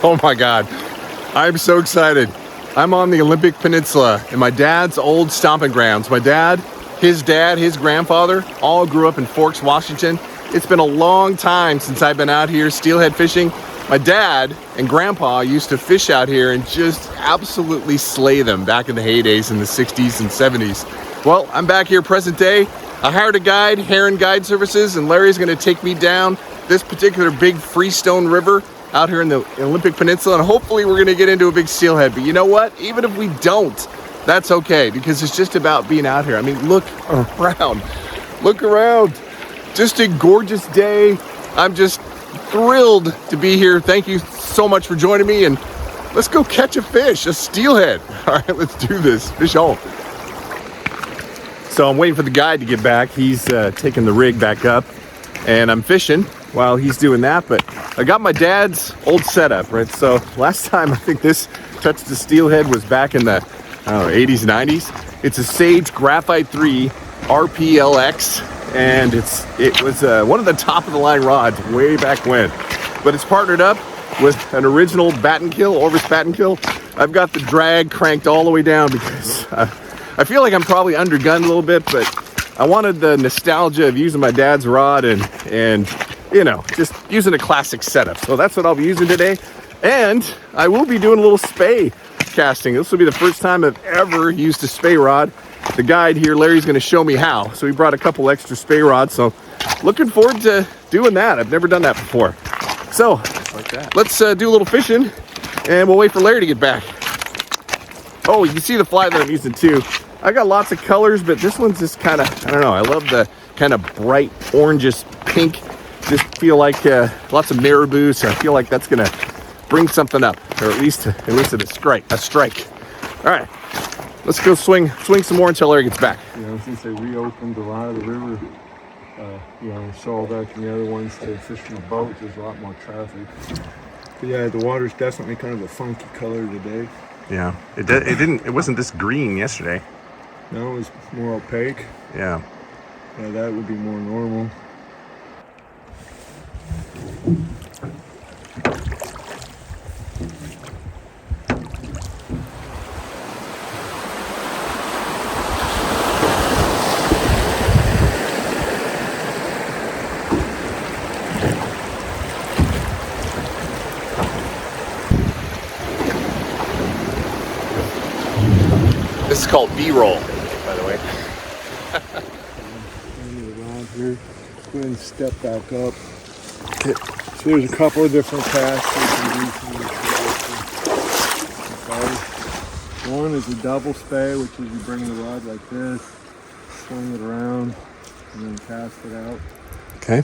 Oh my God, I'm so excited. I'm on the Olympic Peninsula in my dad's old stomping grounds. My dad, his grandfather, all grew up in Forks, Washington. It's been a long time since I've been out here steelhead fishing. My dad and grandpa used to fish out here and just absolutely slay them back in the heydays in the 60s and 70s. Well, I'm back here present day. I hired a guide, Heron Guide Services, and Larry's gonna take me down this particular big freestone river out here in the Olympic Peninsula, and hopefully we're gonna get into a big steelhead. But you know what? Even if we don't, that's okay, because it's just about being out here. I mean, look around. Look around. Just a gorgeous day. I'm just thrilled to be here. Thank you so much for joining me, and let's go catch a fish, a steelhead. All right, let's do this. Fish on. So I'm waiting for the guide to get back. He's taking the rig back up, and I'm fishing while he's doing that. But I got my dad's old setup, right? So last time I think this touched the steelhead was back in the, I don't know, 80s, 90s. It's a Sage Graphite 3 RPLX, and it was one of the top of the line rods way back when. But it's partnered up with an original Orvis bat and kill. I've got the drag cranked all the way down because I feel like I'm probably undergunned a little bit, but I wanted the nostalgia of using my dad's rod and you know, just using a classic setup. So that's what I'll be using today. And I will be doing a little spey casting. This will be the first time I've ever used a spey rod. The guide here, Larry's going to show me how. So he brought a couple extra spey rods. So looking forward to doing that. I've never done that before. So let's do a little fishing, and we'll wait for Larry to get back. Oh, you can see the fly that I'm using too. I got lots of colors, but this one's just kind of, I don't know, I love the kind of bright oranges pink. Just feel like lots of marabou, so I feel like that's gonna bring something up, or at least a strike. All right, let's go swing some more until Larry gets back. You know, since they reopened a lot of the river, you know, Shawback and the other ones to fish from the boat, there's a lot more traffic. But yeah, the water's definitely kind of a funky color today. Yeah, it wasn't this green yesterday. No, it was more opaque. Yeah. Yeah, that would be more normal. This is called B-roll, by the way. Around here, go ahead and step back up. Okay. So there's a couple of different casts you can do. One is a double spey, which is you bring the rod like this, swing it around, and then cast it out. Okay.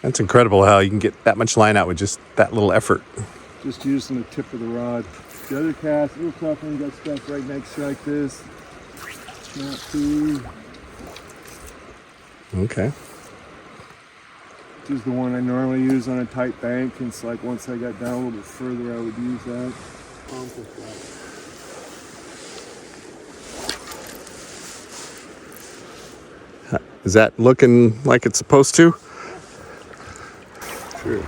That's incredible how you can get that much line out with just that little effort. Just using the tip of the rod. The other cast, a little tough one, got stuff right next to you like this. Not too. Okay. This is the one I normally use on a tight bank. And it's like once I got down a little bit further, I would use that. Is that looking like it's supposed to? Sure.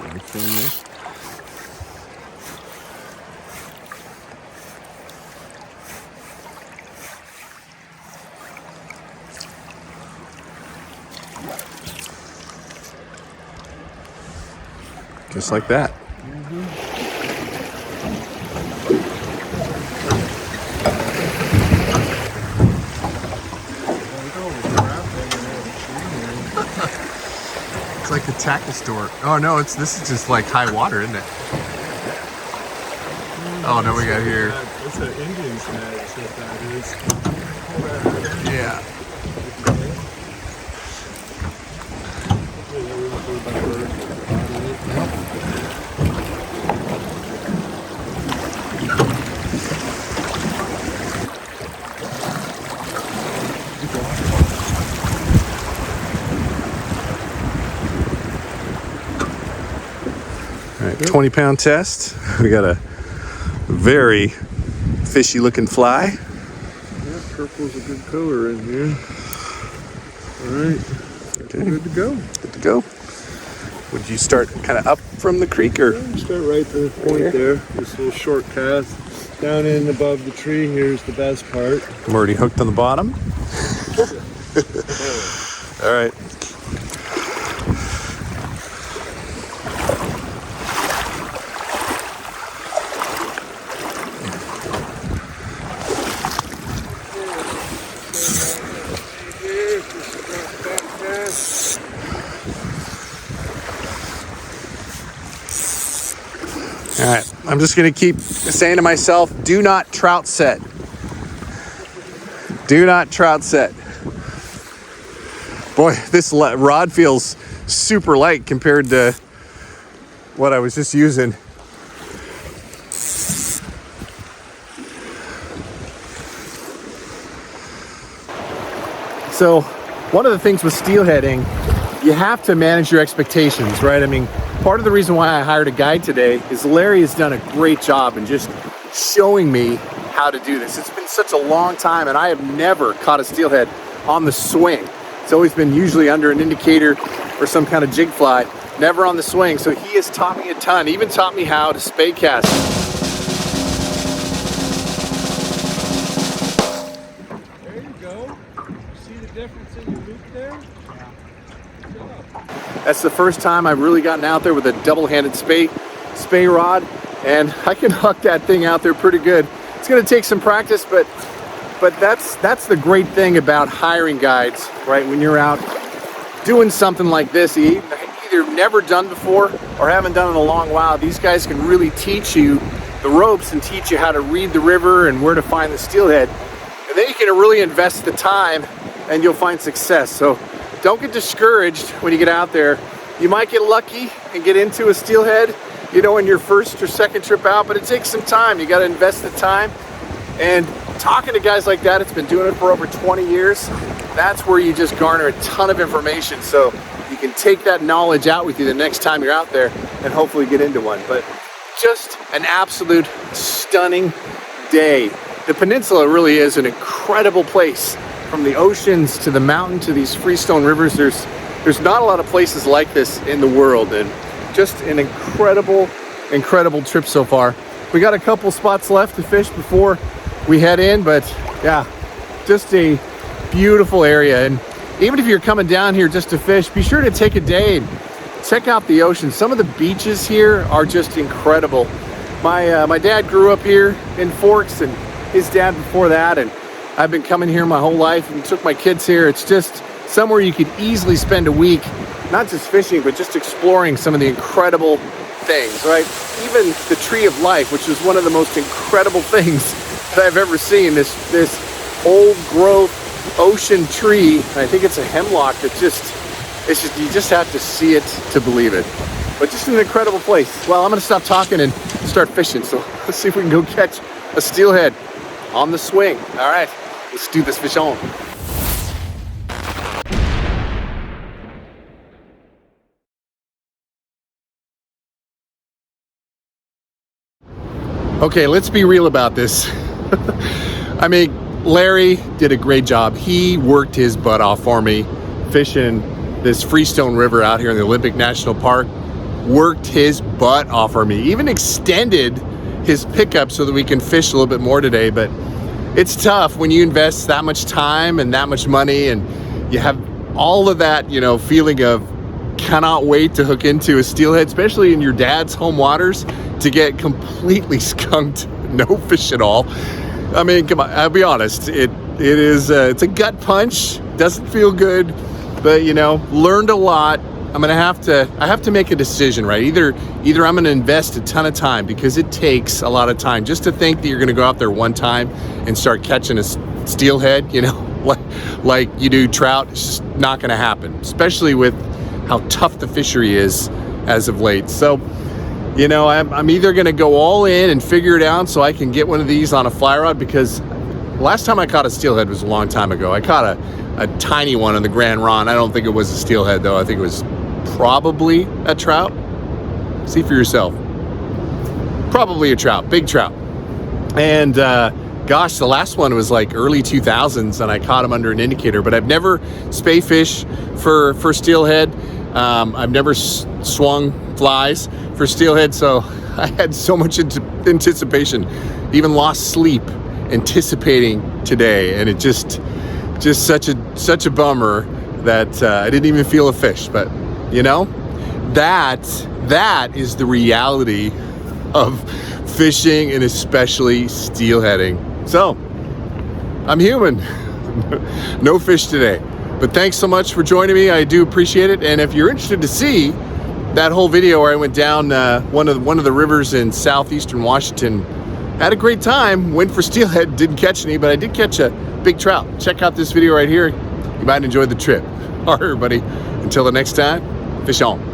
Just like that. It's like the tackle store. Oh no, this is just like high water, isn't it? Oh no, we got here. It's an Indian's net, is what that is. Yeah. All right, 20-pound test. We got a very fishy looking fly. Yeah, purple's a good color in here. All right, Okay. good to go. Good to go. Would you start kind of up from the creek, or? Start right to the point there. This little short cast down in above the tree. Here's the best part. I'm already hooked on the bottom. All right. All right, I'm just gonna keep saying to myself, do not trout set. Do not trout set. Boy, this rod feels super light compared to what I was just using. So, one of the things with steelheading, you have to manage your expectations, right? I mean, part of the reason why I hired a guide today is Larry has done a great job in just showing me how to do this. It's been such a long time, and I have never caught a steelhead on the swing. It's always been usually under an indicator or some kind of jig fly, never on the swing. So he has taught me a ton, even taught me how to spey cast. There you go. See the difference in your loop there? That's the first time I've really gotten out there with a double-handed spey rod, and I can hook that thing out there pretty good. It's going to take some practice, but that's the great thing about hiring guides, right? When you're out doing something like this, you either never done before or haven't done in a long while, these guys can really teach you the ropes and teach you how to read the river and where to find the steelhead. And then you can really invest the time and you'll find success. So don't get discouraged when you get out there. You might get lucky and get into a steelhead, you know, in your first or second trip out, but it takes some time. You got to invest the time. And talking to guys like that, it's been doing it for over 20 years. That's where you just garner a ton of information. So you can take that knowledge out with you the next time you're out there and hopefully get into one. But just an absolute stunning day. The peninsula really is an incredible place. From the oceans to the mountain to these freestone rivers, there's not a lot of places like this in the world, and just an incredible trip so far. We got a couple spots left to fish before we head in, but yeah, just a beautiful area. And even if you're coming down here just to fish, be sure to take a day and check out the ocean. Some of the beaches here are just incredible. My dad grew up here in Forks, and his dad before that, and I've been coming here my whole life and took my kids here. It's just somewhere you could easily spend a week, not just fishing, but just exploring some of the incredible things, right? Even the Tree of Life, which is one of the most incredible things that I've ever seen. This old growth ocean tree. I think it's a hemlock that you just have to see it to believe it. But just an incredible place. Well, I'm gonna stop talking and start fishing. So let's see if we can go catch a steelhead on the swing. All right, let's do this fish on. Okay, let's be real about this. I mean, Larry did a great job. He worked his butt off for me fishing this Freestone River out here in the Olympic National Park. Worked his butt off for me. Even extended his pickup so that we can fish a little bit more today. But it's tough when you invest that much time and that much money, and you have all of that, you know, feeling of cannot wait to hook into a steelhead, especially in your dad's home waters, to get completely skunked, no fish at all. I mean, come on, I'll be honest, it's a gut punch, doesn't feel good, but you know, learned a lot. I have to make a decision, right? Either I'm gonna invest a ton of time, because it takes a lot of time just to think that you're gonna go out there one time and start catching a steelhead, you know, like you do trout. It's just not gonna happen, especially with how tough the fishery is as of late. So, you know, I'm either gonna go all in and figure it out so I can get one of these on a fly rod, because last time I caught a steelhead was a long time ago. I caught a tiny one on the Grand Ron. I don't think it was a steelhead though. I think it was probably a trout. See for yourself. Probably a trout, big trout. And gosh, the last one was like early 2000s, and I caught him under an indicator. But I've never spey fished for steelhead. I've never swung flies for steelhead, so I had so much anticipation, even lost sleep anticipating today, and it just such a bummer that I didn't even feel a fish. But you know, that is the reality of fishing, and especially steelheading. So I'm human. No fish today, but thanks so much for joining me. I do appreciate it. And if you're interested to see that whole video where I went down one of the rivers in southeastern Washington, had a great time, went for steelhead, didn't catch any, but I did catch a big trout. Check out this video right here. You might enjoy the trip. All right, everybody, until the next time, fish on.